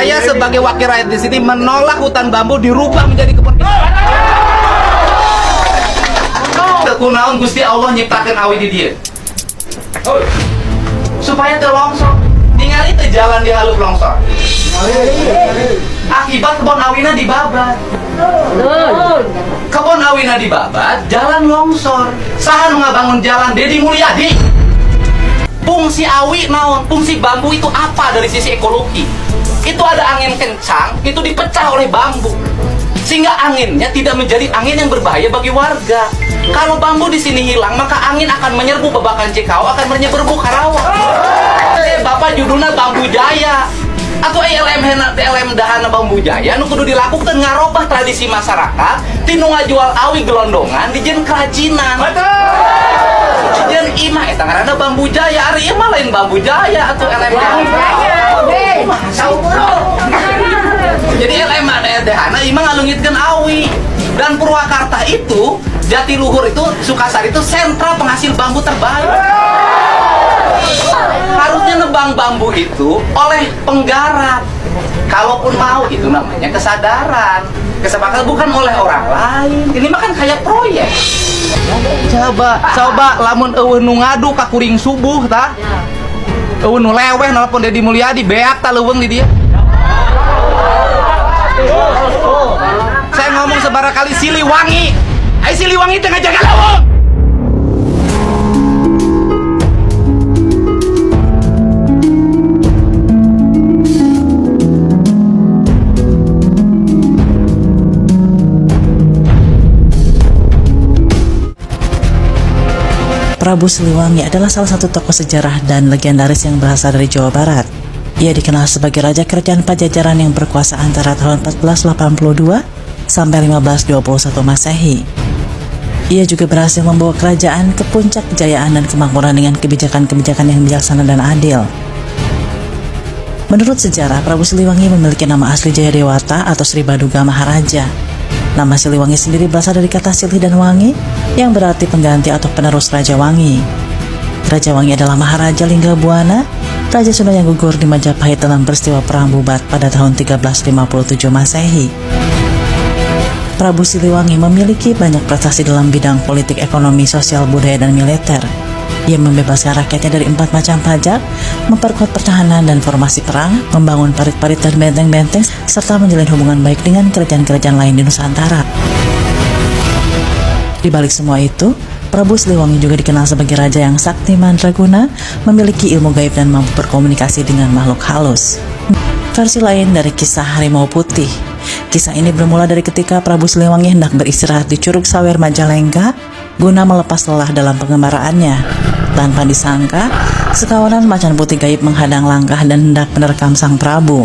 Saya sebagai wakil rakyat di sini menolak hutan bambu dirubah menjadi kebun pisang. Kunaon Gusti Allah nyiptakeun awi di dieu supaya teu longsor. Ningali teu jalan di haleup longsor. Akibat kebun awina dibabat. Kebun awina dibabat, jalan longsor. Saha nu ngabangun jalan? Dedi Mulyadi. Fungsi awi naon? Fungsi bambu itu apa dari sisi ekologi? Itu ada angin kencang, itu dipecah oleh bambu. Sehingga anginnya tidak menjadi angin yang berbahaya bagi warga. Kalau bambu di sini hilang, maka angin akan menyerbu Babakan Cikau, akan menyerbu Karawang. Bapak judulnya Bambu Jaya atau LM dahana Bambu Jaya nu kudu dilakukan ngarobah tradisi masyarakat tinu ngajual awi gelondongan di jen kerajinan. Jen imah eta ngaranna Bambu Jaya, ari imah lain Bambu Jaya atau LM jadi LM dahana imah ngalungitkeun awi. Dan Purwakarta itu, Jatiluhur itu, Sukasari itu sentra penghasil bambu terbaik. Harusnya nebang bambu itu oleh penggarap. Kalaupun mau, itu namanya kesadaran. Kesepakatan bukan oleh orang lain. Ini mah kan kayak proyek. Coba lamun eueuh nu ngadu ka kuring subuh tah. Eueuh nu leweh nelpon Dedi Mulyadi beak tah leuweung di dia. Saya ngomong sebarang kali Siliwangi. Ai Siliwangi tengah jaga lawang. Prabu Siliwangi adalah salah satu tokoh sejarah dan legendaris yang berasal dari Jawa Barat. Ia dikenal sebagai Raja Kerajaan Pajajaran yang berkuasa antara tahun 1482 sampai 1521 Masehi. Ia juga berhasil membawa kerajaan ke puncak kejayaan dan kemakmuran dengan kebijakan-kebijakan yang bijaksana dan adil. Menurut sejarah, Prabu Siliwangi memiliki nama asli Jayadewata atau Sri Baduga Maharaja. Nama Siliwangi sendiri berasal dari kata silih dan wangi yang berarti pengganti atau penerus Raja Wangi. Raja Wangi adalah Maharaja Linggabuana, Raja Sunda yang gugur di Majapahit dalam peristiwa Perang Bubat pada tahun 1357 Masehi. Prabu Siliwangi memiliki banyak prestasi dalam bidang politik, ekonomi, sosial, budaya, dan militer. Ia membebaskan rakyatnya dari 4 macam pajak, memperkuat pertahanan dan formasi perang, membangun parit-parit dan benteng-benteng, serta menjalin hubungan baik dengan kerajaan-kerajaan lain di Nusantara. Di balik semua itu, Prabu Siliwangi juga dikenal sebagai raja yang sakti mandraguna, memiliki ilmu gaib dan mampu berkomunikasi dengan makhluk halus. Versi lain dari kisah Harimau Putih. Kisah ini bermula dari ketika Prabu Siliwangi hendak beristirahat di Curug Sawer Majalengka guna melepas lelah dalam pengembaraannya. Tanpa disangka, sekawanan macan putih gaib menghadang langkah dan hendak menerkam sang Prabu.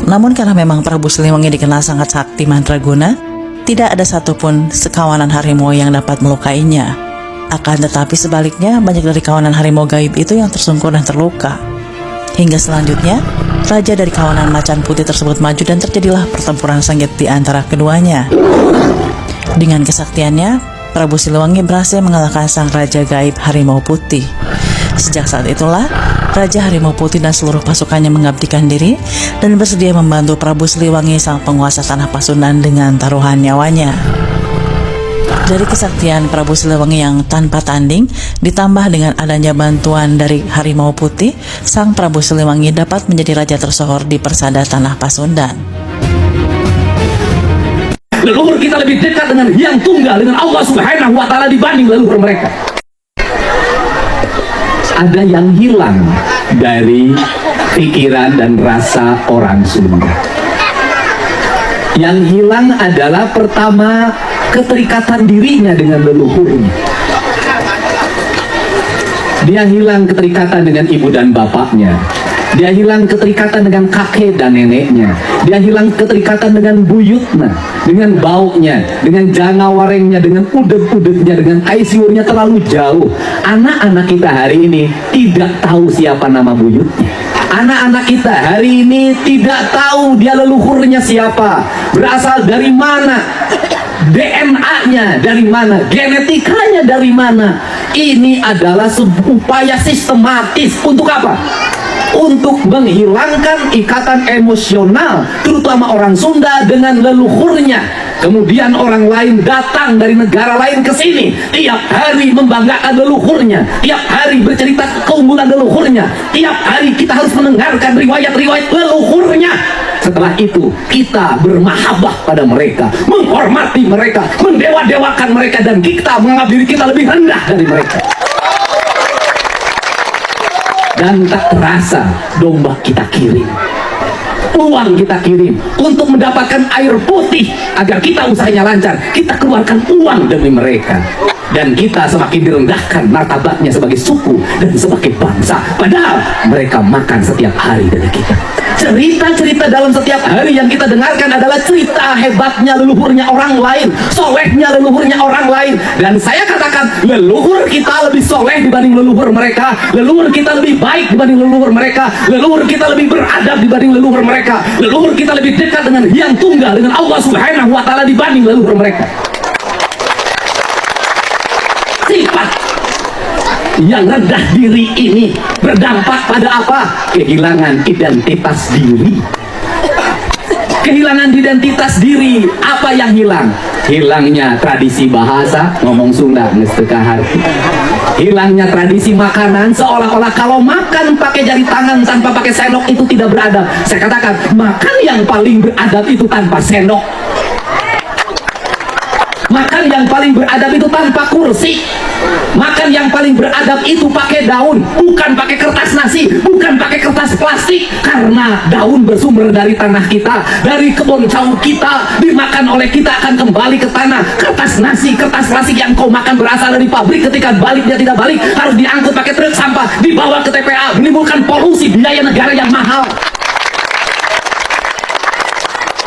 Namun karena memang Prabu Siliwangi dikenal sangat sakti mandraguna, tidak ada satupun sekawanan harimau yang dapat melukainya. Akan tetapi sebaliknya, banyak dari kawanan harimau gaib itu yang tersungkur dan terluka. Hingga selanjutnya, raja dari kawanan macan putih tersebut maju dan terjadilah pertempuran sengit di antara keduanya. Dengan kesaktiannya, Prabu Siliwangi berhasil mengalahkan sang raja gaib Harimau Putih. Sejak saat itulah, Raja Harimau Putih dan seluruh pasukannya mengabdikan diri dan bersedia membantu Prabu Siliwangi sang penguasa tanah Pasundan dengan taruhan nyawanya. Dari kesaktian Prabu Siliwangi yang tanpa tanding, ditambah dengan adanya bantuan dari Harimau Putih, sang Prabu Siliwangi dapat menjadi raja tersohor di persada tanah Pasundan. Leluhur kita lebih dekat dengan Yang Tunggal, dengan Allah Subhanahu wa Ta'ala dibanding leluhur mereka. Ada yang hilang dari pikiran dan rasa orang Sunda. Yang hilang adalah pertama keterikatan dirinya dengan leluhurnya. Dia hilang keterikatan dengan ibu dan bapaknya. Dia hilang keterikatan dengan kakek dan neneknya. Dia hilang keterikatan dengan buyutnya, dengan baunya, dengan jangawarengnya, dengan udeg-udegnya, dengan aisiurnya terlalu jauh. Anak-anak kita hari ini tidak tahu siapa nama buyutnya. Anak-anak kita hari ini tidak tahu dia leluhurnya siapa, berasal dari mana, DNA-nya dari mana, genetikanya dari mana. Ini adalah sebuah upaya sistematis untuk apa? untuk menghilangkan ikatan emosional, terutama orang Sunda dengan leluhurnya. Kemudian orang lain datang dari negara lain ke sini, tiap hari membanggakan leluhurnya, tiap hari bercerita keunggulan leluhurnya, tiap hari kita harus mendengarkan riwayat-riwayat leluhurnya. Setelah itu kita bermahabbah pada mereka, menghormati mereka, mendewa-dewakan mereka, dan kita menganggap diri kita lebih rendah dari mereka. Dan tak terasa domba kita kirim, uang kita kirim untuk mendapatkan air putih agar kita usahanya lancar. Kita keluarkan uang demi mereka, dan kita semakin direndahkan martabatnya sebagai suku dan sebagai bangsa, padahal mereka makan setiap hari dari kita. Cerita-cerita dalam setiap hari yang kita dengarkan adalah cerita hebatnya leluhurnya orang lain, solehnya leluhurnya orang lain. Dan saya katakan, leluhur kita lebih soleh dibanding leluhur mereka, leluhur kita lebih baik dibanding leluhur mereka, leluhur kita lebih beradab dibanding leluhur mereka, leluhur kita lebih dekat dengan Hyang Tunggal, dengan Allah Subhanahu wa Ta'ala dibanding leluhur mereka. Sifat yang rendah diri ini berdampak pada apa? Kehilangan identitas diri. Kehilangan identitas diri. Apa yang hilang? Hilangnya tradisi bahasa, ngomong Sunda ngestekahar. Hilangnya tradisi makanan, seolah-olah kalau makan pakai jari tangan tanpa pakai sendok itu tidak beradab. Saya katakan, makan yang paling beradab itu tanpa sendok. Makan yang paling beradab itu tanpa kursi. Makan yang paling beradab itu pakai daun, bukan pakai kertas nasi, bukan pakai kertas plastik. Karena daun bersumber dari tanah kita, dari kebun caur kita, dimakan oleh kita akan kembali ke tanah. Kertas nasi, kertas plastik yang kau makan berasal dari pabrik, ketika balik dia tidak balik, harus diangkut pakai truk sampah, dibawa ke TPA, menimbulkan polusi, biaya negara yang mahal.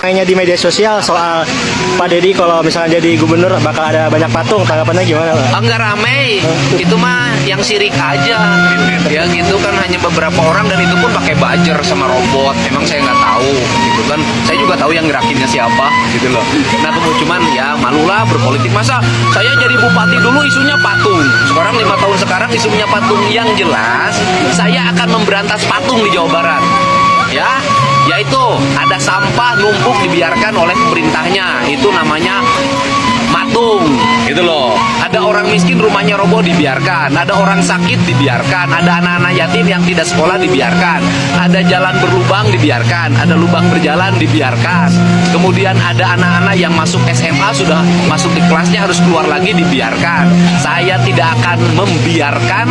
Kayaknya di media sosial soal Pak Deddy kalau misalnya jadi gubernur bakal ada banyak patung, tanggapannya gimana Pak? Enggak rame, itu mah yang sirik aja. Ya gitu kan, hanya beberapa orang, dan itu pun pakai buzzer sama robot. Emang saya nggak tahu gitu kan. Saya juga tahu yang gerakinnya siapa gitu loh. Nah cuman ya malulah berpolitik. Masa saya jadi bupati dulu isunya patung, sekarang 5 tahun sekarang isunya patung. Yang jelas saya akan memberantas patung di Jawa Barat. Ya, yaitu ada sampah numpuk dibiarkan oleh pemerintahnya, itu namanya matung gitu loh. Ada orang miskin rumahnya roboh dibiarkan, ada orang sakit dibiarkan, ada anak-anak yatim yang tidak sekolah dibiarkan, ada jalan berlubang dibiarkan, ada lubang berjalan dibiarkan, kemudian ada anak-anak yang masuk SMA sudah masuk di kelasnya harus keluar lagi dibiarkan. Saya tidak akan membiarkan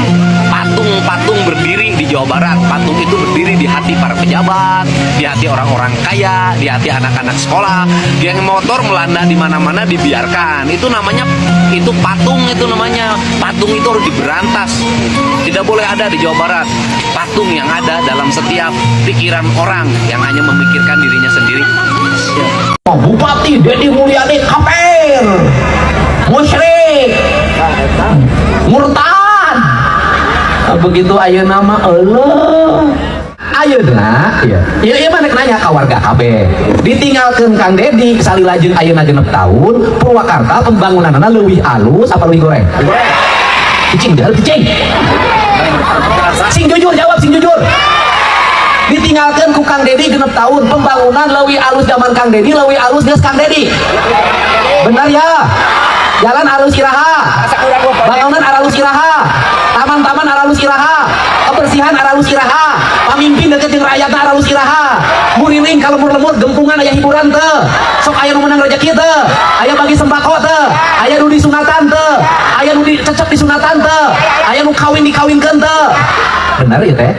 patung-patung berdiri di Jawa Barat. Patung itu berdiri di hati para pejabat, di hati orang-orang kaya, di hati anak-anak sekolah. Geng motor melanda di mana-mana dibiarkan. Itu namanya, itu patung, itu namanya patung. Itu harus diberantas. Tidak boleh ada di Jawa Barat patung yang ada dalam setiap pikiran orang yang hanya memikirkan dirinya sendiri. Bupati Deddy Mulyadi kafir, musyrik, murtad. Begitu ayeuna nama Allah. Ayeuna ya mana nanya ka warga kabeh. Ditinggalkeun Kang Deddy salilajeng ayeuna 6 tahun, Purwakarta pembangunanna leuwih alus apa leuwih goreng? Cicing deuh cicing. Sing jujur jawab, sing jujur. Ditinggalkan ku Kang Deddy 6 tahun, pembangunan leuwih alus zaman Kang Deddy, leuwih alus geus Kang Deddy. Benar ya? Jalan alus iraha, bangunan alus iraha, taman-taman alus iraha, kebersihan alus iraha, pamimpin deket jeung rakyatna alus iraha, muriling kalau lemur gempungan aya hiburan teu, sok aya nu menang rezeki teu, aya bagi sembako teu, aya nu disunatan teu, aya nu dicecep disunatan teu, aya nu kawin dikawinkeun teu. Benar ya teh?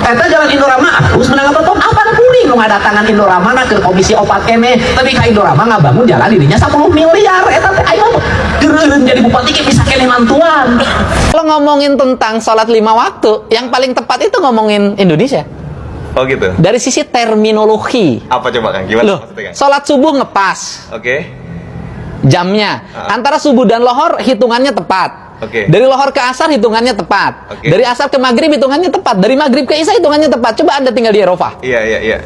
Eta jalan Indorama harus menang apa nu kuring nu ngadatangan Indorama na ke komisi opat kene, tapi ka Indorama ngabangun jalan dirinya 10 miliar. Eta teh ayo geureun jadi bupati ge bisa kene mantuan. Kalau ngomongin tentang sholat 5 waktu, yang paling tepat itu ngomongin Indonesia. Oh gitu. Dari sisi terminologi. Apa coba Kang? Gimana Loh, maksudnya Kang? sholat subuh ngepas Oke. jamnya. Antara subuh dan lohor hitungannya tepat. Oke. Dari lohor ke asar hitungannya tepat. Oke. Dari asar ke maghrib hitungannya tepat. Dari maghrib ke isya hitungannya tepat. Coba Anda tinggal di Eropa. Iya.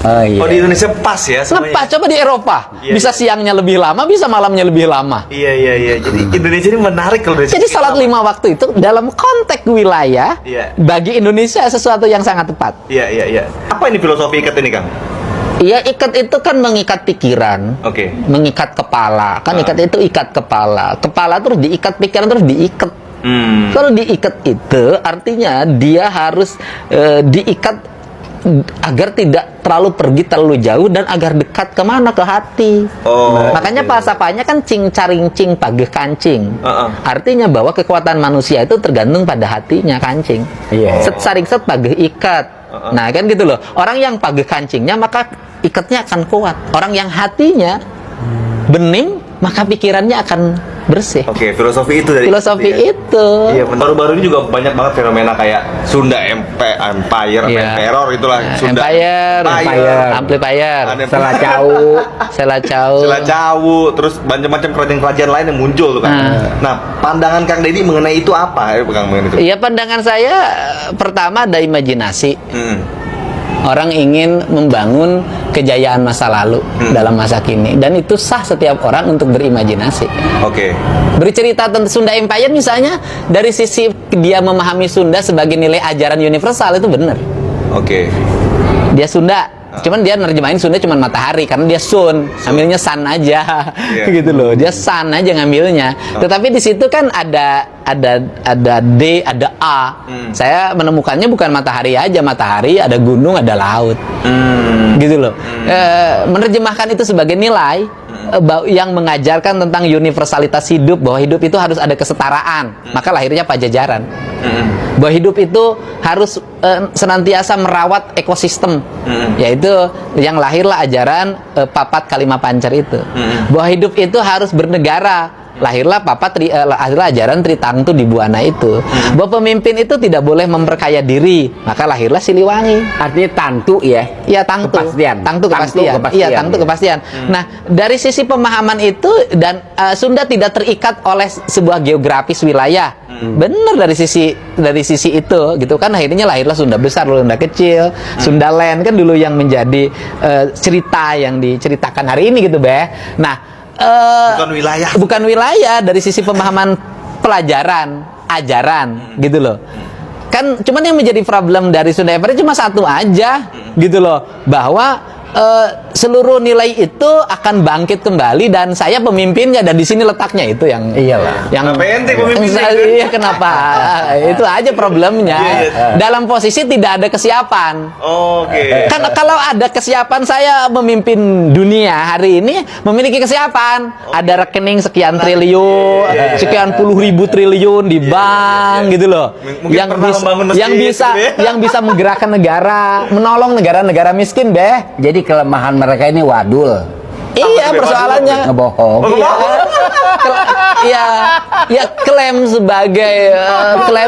Oh, iya. Oh, di Indonesia pas ya semuanya. Ngepas, coba di Eropa. Iya, Bisa iya. siangnya lebih lama, bisa malamnya lebih lama. Iya. Jadi Indonesia ini menarik kalau dari Jadi segi salat lama. 5 waktu itu dalam konteks wilayah, Iya. bagi Indonesia sesuatu yang sangat tepat. Iya. Apa ini filosofi ikat ini, Kang? Iya, ikat itu kan mengikat pikiran, Oke. mengikat kepala. Kan ikat itu ikat kepala. Kepala terus diikat, pikiran terus diikat. Kalau diikat itu artinya dia harus diikat agar tidak terlalu pergi terlalu jauh dan agar dekat kemana, ke hati. Makanya falsafahnya kan cing caring cing pageh kancing. Artinya bahwa kekuatan manusia itu tergantung pada hatinya kancing. Set saring set pageh ikat. Nah kan gitu loh. Orang yang pageh kancingnya maka ikatnya akan kuat. Orang yang hatinya bening maka pikirannya akan bersih. Oke, filosofi itu dari Filosofi ya. itu. Iya, baru-baru ini juga banyak banget fenomena kayak Sunda Empire, Iya. Emperor itulah Sunda Empire, Amplifier, Selacau. Selacawu, terus macam-macam kerajaan-kerajaan lain yang muncul tuh kan. Nah, pandangan Kang Deddy mengenai itu apa? Kang mengenai itu. Iya, pandangan saya pertama ada imajinasi. Orang ingin membangun kejayaan masa lalu dalam masa kini, dan itu sah setiap orang untuk berimajinasi. Oke. Bercerita tentang Sunda Empire misalnya dari sisi dia memahami Sunda sebagai nilai ajaran universal itu benar. Oke. Dia Sunda, cuman dia nerjemahin Sunda cuman matahari karena dia sun, ngambilnya sun aja, gitu loh. Dia sun aja ngambilnya. Tetapi di situ kan ada D, ada A. Saya menemukannya bukan matahari aja, matahari, ada gunung, ada laut. Gitu loh. Menerjemahkan itu sebagai nilai yang mengajarkan tentang universalitas hidup, bahwa hidup itu harus ada kesetaraan. Maka lahirnya Pajajaran. Bahwa hidup itu harus senantiasa merawat ekosistem, yaitu yang lahirlah ajaran Papat Kalima Pancer itu. Bahwa hidup itu harus bernegara, lahirlah lahirlah ajaran Tritangtu di Buana itu. Bahwa pemimpin itu tidak boleh memperkaya diri, maka lahirlah Siliwangi. Artinya tantu ya. Iya, tangtu. Kepastian. Tangtu kepastian. Tangtu Iya, kepastian, tangtu ya. kepastian. Nah, dari sisi pemahaman itu dan Sunda tidak terikat oleh sebuah geografis wilayah. Benar dari sisi itu gitu kan, akhirnya lahirlah Sunda besar, Sunda kecil, Sunda Land kan dulu yang menjadi cerita yang diceritakan hari ini gitu, Beh. Nah, bukan wilayah dari sisi pemahaman pelajaran, ajaran gitu loh. Kan cuman yang menjadi problem dari Sunda Empire cuma satu aja gitu loh, bahwa seluruh nilai itu akan bangkit kembali dan saya pemimpinnya, dan di sini letaknya itu yang Iyalah. yang Kenapa ente pemimpinnya? iya, kenapa itu aja problemnya. Dalam posisi tidak ada kesiapan. Oke. Kan kalau ada kesiapan, saya memimpin dunia hari ini memiliki kesiapan. Ada rekening sekian triliun, sekian puluh ribu triliun di bank gitu loh. Mungkin pernah membangun masjid, yang bisa menggerakkan negara, menolong negara-negara miskin, Beh. Jadi kelemahan mereka ini wadul. Iya, persoalannya. Ngebohong. Ya klaim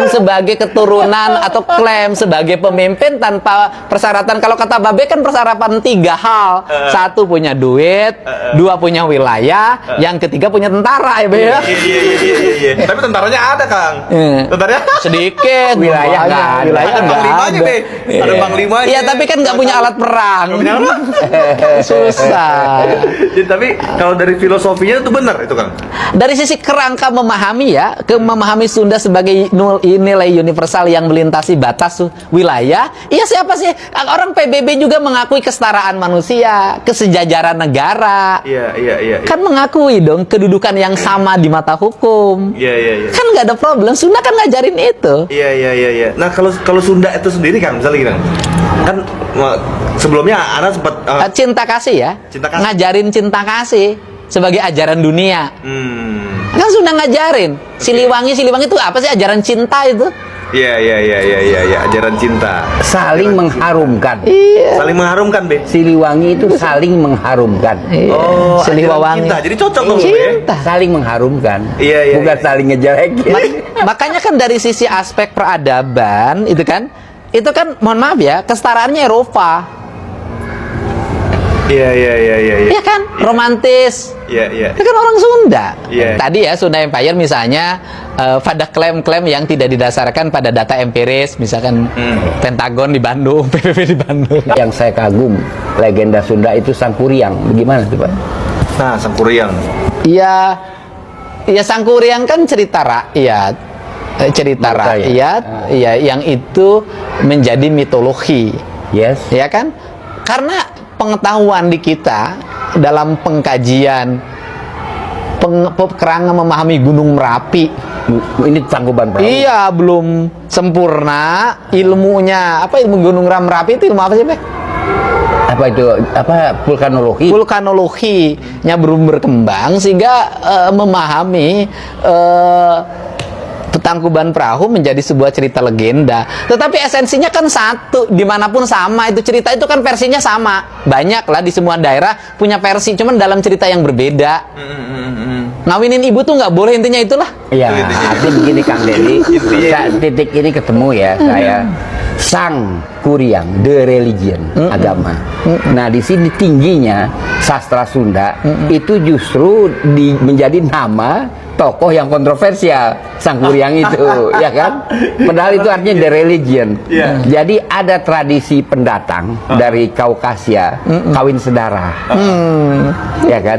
sebagai keturunan atau klaim sebagai pemimpin tanpa persyaratan. Kalau kata Babe kan persyaratan 3 hal. 1 punya duit, 2 punya wilayah, yang ketiga punya tentara ya, Be. Iya. Tapi tentaranya ada, Kang. Tentaranya Sedikit, Wilayah nggak ada. wilayah ada nggak panglimanya, Be. Ada panglimanya. Iya, tapi kan nggak punya alat perang. Susah. Jadi, tapi kalau dari filosofinya itu benar itu, Kang. Dari sisi kerangka memahami ya, memahami Sunda sebagai nilai universal yang melintasi batas wilayah. Iya, siapa sih? Orang PBB juga mengakui kesetaraan manusia, kesejajaran negara. Iya. Kan mengakui dong kedudukan yang sama di mata hukum. Iya. Kan nggak ada problem. Sunda kan ngajarin itu. Iya. Nah, kalau Sunda itu sendiri, Kang, misalnya gini, Kang. Kan sebelumnya Ana sempat Cinta kasih ya. Cinta kasih. Ngajarin cinta kasih sebagai ajaran dunia. Kan sudah ngajarin. Siliwangi itu apa sih, ajaran cinta itu? Iya, ajaran cinta. Saling mengharumkan. Iya. Saling mengharumkan, Be. Siliwangi itu saling mengharumkan. Oh, ajaran Siliwangi. cinta. Jadi cocok dong, Be. Cinta. Saling mengharumkan. Iya. Bukan saling ngejelekin. Makanya kan dari sisi aspek peradaban itu kan mohon maaf ya, kesetaraannya Eropa. Iya. Iya kan? Romantis. Iya. Itu kan orang Sunda. Iya. Tadi ya Sunda Empire misalnya pada klaim-klaim yang tidak didasarkan pada data empiris, misalkan Pentagon di Bandung, PBB di Bandung. Yang saya kagum legenda Sunda itu Sangkuriang. Bagaimana tuh Pak? Nah, Sangkuriang. Iya, ya Sangkuriang kan cerita rakyat, cerita Betul, rakyat, ya yang itu menjadi mitologi, Yes. ya kan? Karena pengetahuan di kita dalam pengkajian kerangka memahami Gunung Merapi, Ini Tangkuban Perahu. iya belum sempurna ilmunya. Apa ilmu Gunung Merapi itu ilmu apa sih, Beh? Apa itu? Apa vulkanologi? Vulkanologinya belum berkembang sehingga memahami Tangkuban Perahu menjadi sebuah cerita legenda. Tetapi esensinya kan satu, dimanapun sama. Itu cerita itu kan versinya sama. Banyak lah di semua daerah punya versi, cuman dalam cerita yang berbeda. Ngawinin ibu tuh nggak boleh, intinya itulah. Iya, artinya begini Kang Deddy, titik ini ketemu ya saya Sang Kuriang, the religion, agama. Nah di sini tingginya sastra Sunda itu justru menjadi nama tokoh yang kontroversial, Sang Kuriang itu, ya kan? Padahal itu artinya the religion. Jadi ada tradisi pendatang dari Kaukasia, kawin sedara, ya kan?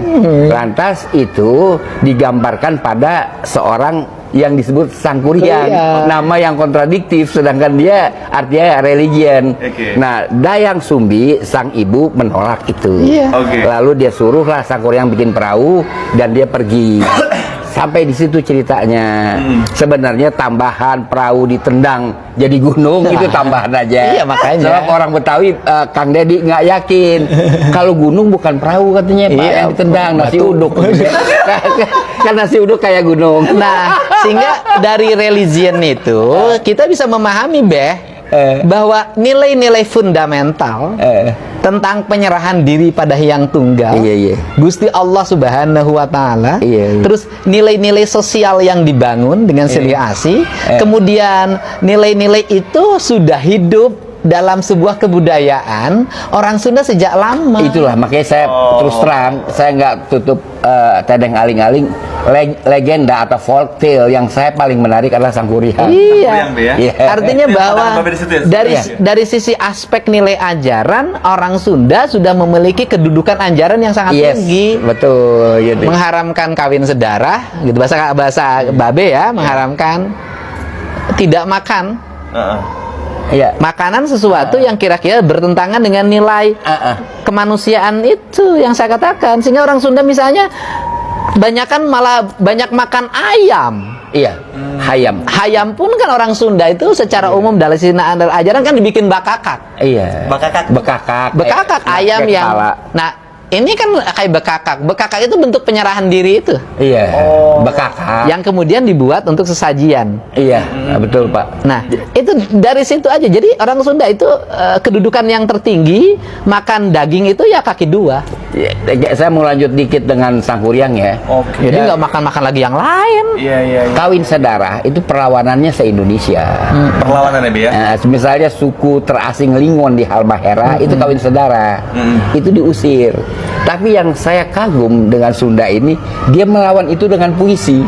Lantas itu digambarkan pada seorang yang disebut Sang Kuriang, nama yang kontradiktif, sedangkan dia artinya religion. Nah, Dayang Sumbi, sang ibu menolak itu. Lalu dia suruhlah Sang Kuriang bikin perahu dan dia pergi. Sampai di situ ceritanya. Sebenarnya tambahan perahu ditendang jadi gunung itu tambahan aja. Iya, makanya. Sebab orang Betawi, Kang Deddy nggak yakin kalau gunung bukan perahu katanya, Pak, Iya, yang ditendang nasi batu. uduk. Kan nasi uduk kayak gunung. Nah, sehingga dari religion itu kita bisa memahami, Beh, bahwa nilai-nilai fundamental tentang penyerahan diri pada Hyang Tunggal, Gusti Allah Subhanahu wa Ta'ala, terus nilai-nilai sosial yang dibangun dengan silih asih, kemudian nilai-nilai itu sudah hidup dalam sebuah kebudayaan orang Sunda sejak lama. Itulah makanya saya terus terang, saya nggak tutup tedeng aling-aling. Legenda atau folk tale yang saya paling menarik adalah Sang Kuriang. Iya. Iya. Artinya bahwa dari Iya. dari sisi aspek nilai ajaran, orang Sunda sudah memiliki kedudukan ajaran yang sangat tinggi. Betul. Gitu. Mengharamkan kawin sedara, gitu bahasa babe ya, mengharamkan tidak makan. Iya. Makanan sesuatu yang kira-kira bertentangan dengan nilai kemanusiaan itu yang saya katakan. Sehingga orang Sunda misalnya malah banyak makan ayam. Iya. Hayam. Hayam pun kan orang Sunda itu secara umum dalam sisi ajaran kan dibikin bakakak. Iya. Bekakak. Bekakak ayam kayak yang. kepala. Nah, ini kan kayak bekakak. Bekakak itu bentuk penyerahan diri itu. Iya. Bekakak. Yang kemudian dibuat untuk sesajian. Iya, betul Pak. Nah, itu dari situ aja. Jadi orang Sunda itu kedudukan yang tertinggi, makan daging itu ya kaki dua. Ya, saya mau lanjut dikit dengan Sang Kuriang ya. Jadi nggak makan-makan lagi yang lain. Kawin sedara itu perlawanannya se-Indonesia. Perlawanan ya, Bi ya? Nah, misalnya suku terasing Lingon di Halmahera itu kawin sedara, itu diusir. Tapi yang saya kagum dengan Sunda ini, dia melawan itu dengan puisi,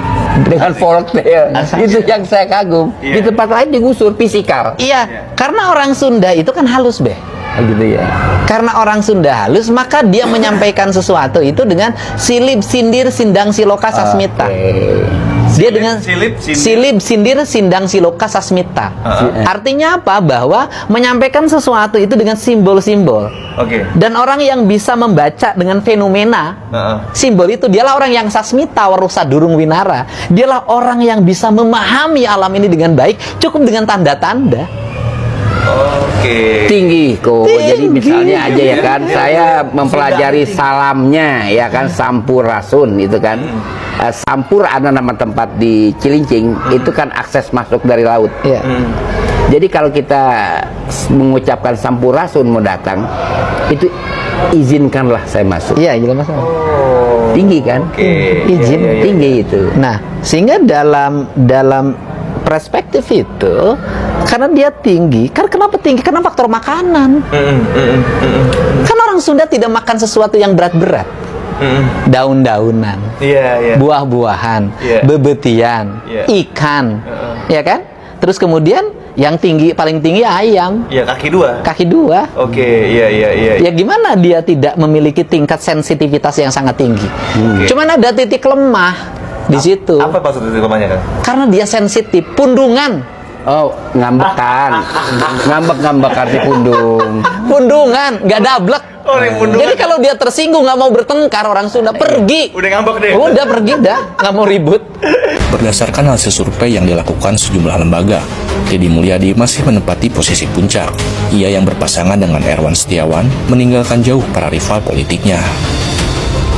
dengan folktale. Itu yang saya kagum. Di tempat lain digusur fisikal. Iya, karena orang Sunda itu kan halus, Beh. Gitu ya. Karena orang Sunda halus, maka dia menyampaikan sesuatu itu dengan silib, sindir, sindang, siloka, sasmita. Dia dengan silib, sindir, sindang, siloka, sasmita. Artinya apa? Bahwa menyampaikan sesuatu itu dengan simbol-simbol. Dan orang yang bisa membaca dengan fenomena simbol itu, dialah orang yang sasmita warusa durung winara. Dialah orang yang bisa memahami alam ini dengan baik, cukup dengan tanda-tanda. Tinggi kok. Jadi misalnya aja ya kan, saya mempelajari salamnya ya kan, Sampurasun itu kan. Sampur ada nama tempat di Cilincing, itu kan akses masuk dari laut. Jadi kalau kita mengucapkan Sampurasun mau datang, itu izinkanlah saya masuk. Iya, jelas masalah. Tinggi kan? Izin tinggi itu. Nah, sehingga dalam perspektif itu, karena dia tinggi, kan kenapa tinggi? Karena faktor makanan. Kan orang Sunda tidak makan sesuatu yang berat-berat. Daun-daunan, buah-buahan, bebetian, ikan, ya kan? Terus kemudian yang paling tinggi ayam. Iya, kaki dua. Oke, iya. Ya gimana dia tidak memiliki tingkat sensitivitas yang sangat tinggi? Cuman ada titik lemah di situ. Apa maksud titik lemahnya, Kang? Karena dia sensitif, pundungan. Oh, ngambekan. Ngambek arti pundung. Pundungan, nggak dablek. Jadi kalau dia tersinggung nggak mau bertengkar orang Sunda, pergi. Udah ngambek deh. Udah pergi dah, nggak mau ribut. Berdasarkan hasil survei yang dilakukan sejumlah lembaga, Deddy Mulyadi masih menempati posisi puncak. Ia yang berpasangan dengan Erwan Setiawan meninggalkan jauh para rival politiknya.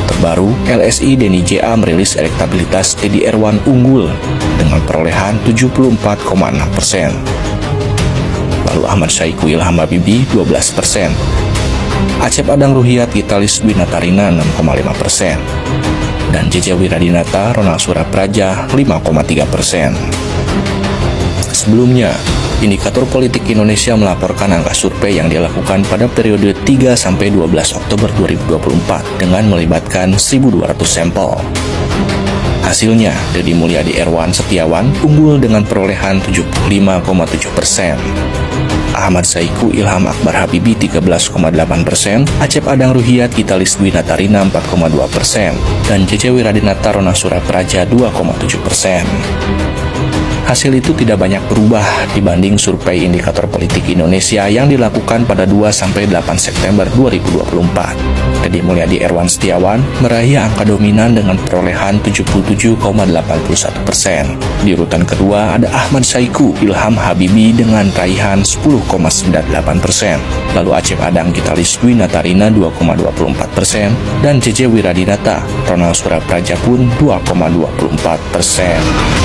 Terbaru, LSI Denny JA merilis elektabilitas Deddy Erwan unggul dengan perolehan 74,6%. Lalu Ahmad Saiku Ilham Habibie 12%. Acep Adang Ruhyat Gitalis Dwi Natarina 6,5%. Dan Jeje Wiradinata Ronald Surapraja 5,3%. Sebelumnya, Indikator Politik Indonesia melaporkan angka survei yang dilakukan pada periode 3-12 Oktober 2024 dengan melibatkan 1.200 sampel. Hasilnya, Deddy Mulyadi Erwan Setiawan unggul dengan perolehan 75,7%. Ahmad Saiku Ilham Akbar Habibie 13,8%, Acep Adang Ruhyat Gitalis Dwi Natarina 4,2%, dan Jeje Wiradinata Ronald Surapraja 2,7%. Hasil itu tidak banyak berubah dibanding survei Indikator Politik Indonesia yang dilakukan pada 2-8 September 2024. Deddy Mulyadi Erwan Setiawan meraih angka dominan dengan perolehan 77,81%. Di urutan kedua ada Ahmad Saiku Ilham Habibie dengan raihan 10,98%. Lalu Acep Adang Gitalis Dwi Natarina 2,24% dan Jeje Wiradinata Ronald Surapraja pun 2,24%.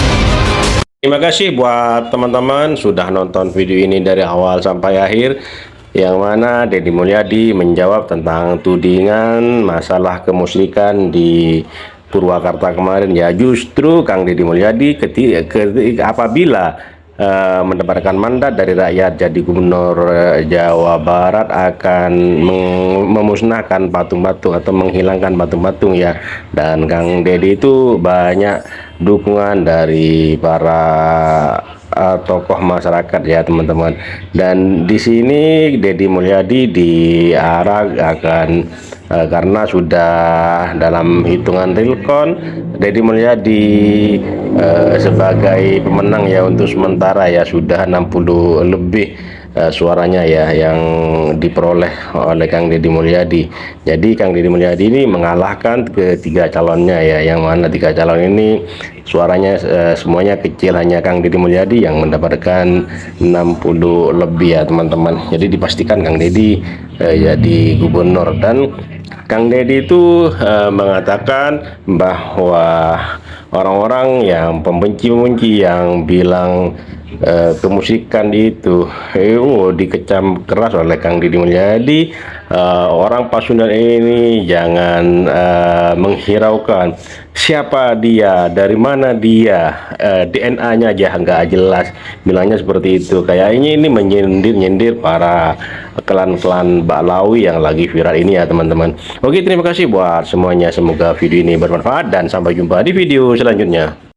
Terima kasih buat teman-teman sudah nonton video ini dari awal sampai akhir, yang mana Deddy Mulyadi menjawab tentang tudingan masalah kemusyrikan di Purwakarta kemarin. Ya justru Kang Deddy Mulyadi apabila mendapatkan mandat dari rakyat jadi gubernur Jawa Barat akan memusnahkan patung-patung atau menghilangkan patung-patung ya. Dan Kang Deddy itu banyak dukungan dari para tokoh masyarakat ya teman-teman. Dan di sini Deddy Mulyadi diarah akan karena sudah dalam hitungan real count Deddy Mulyadi sebagai pemenang ya untuk sementara ya sudah 60 lebih suaranya ya yang diperoleh oleh Kang Deddy Mulyadi. Jadi Kang Deddy Mulyadi ini mengalahkan ketiga calonnya ya, yang mana tiga calon ini suaranya semuanya kecil, hanya Kang Deddy Mulyadi yang mendapatkan 60 lebih ya teman-teman. Jadi dipastikan Kang Deddy jadi gubernur. Dan Kang Deddy itu mengatakan bahwa orang-orang yang pembenci yang bilang kemusikan itu dikecam keras oleh Kang Deddy Mulyadi. Orang Pasundan ini jangan menghiraukan siapa dia, dari mana dia, DNA-nya aja nggak jelas, bilangnya seperti itu. Kayaknya ini menyindir-nyindir para klan-klan Ba'lawi yang lagi viral ini ya teman-teman. Oke, terima kasih buat semuanya, semoga video ini bermanfaat dan sampai jumpa di video selanjutnya.